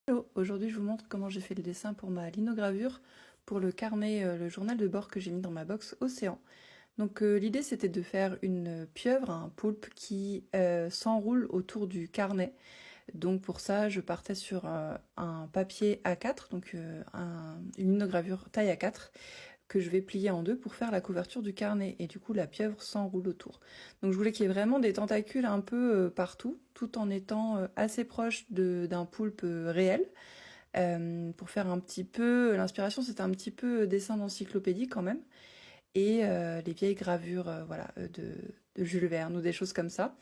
Hello, aujourd'hui je vous montre comment j'ai fait le dessin pour ma linogravure pour le carnet, le journal de bord que j'ai mis dans ma box Océan. Donc l'idée c'était de faire une pieuvre, un poulpe qui s'enroule autour du carnet. Donc pour ça je partais sur un papier A4, donc une linogravure taille A4 que je vais plier en deux pour faire la couverture du carnet et du coup la pieuvre s'enroule autour. Donc je voulais qu'il y ait vraiment des tentacules un peu partout, tout en étant assez proche d'un poulpe réel. Pour faire un petit peu, l'inspiration c'était un petit peu dessin d'encyclopédie quand même, et les vieilles gravures voilà, de Jules Verne ou des choses comme ça.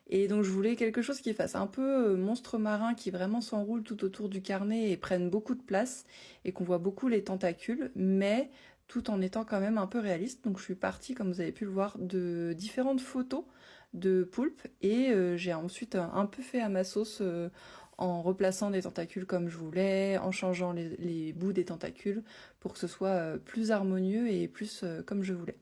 Et donc je voulais quelque chose qui fasse un peu monstre marin, qui vraiment s'enroule tout autour du carnet et prenne beaucoup de place, et qu'on voit beaucoup les tentacules, mais tout en étant quand même un peu réaliste. Donc je suis partie, comme vous avez pu le voir, de différentes photos de poulpes, et j'ai ensuite un peu fait à ma sauce en replaçant des tentacules comme je voulais, en changeant les bouts des tentacules pour que ce soit plus harmonieux et plus comme je voulais.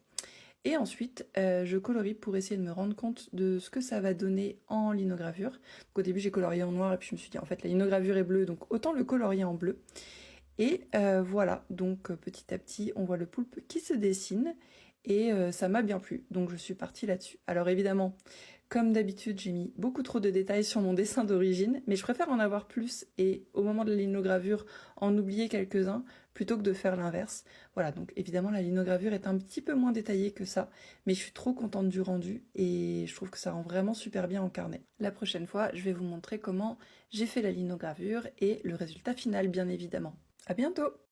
Et ensuite, je colorie pour essayer de me rendre compte de ce que ça va donner en linogravure. Donc, au début, j'ai colorié en noir et puis je me suis dit, en fait, la linogravure est bleue, donc autant le colorier en bleu. Et voilà, donc petit à petit, on voit le poulpe qui se dessine et ça m'a bien plu, donc je suis partie là-dessus. Alors évidemment, comme d'habitude, j'ai mis beaucoup trop de détails sur mon dessin d'origine, mais je préfère en avoir plus et au moment de la linogravure en oublier quelques-uns plutôt que de faire l'inverse. Voilà, donc évidemment la linogravure est un petit peu moins détaillée que ça, mais je suis trop contente du rendu et je trouve que ça rend vraiment super bien en carnet. La prochaine fois, je vais vous montrer comment j'ai fait la linogravure et le résultat final bien évidemment. À bientôt!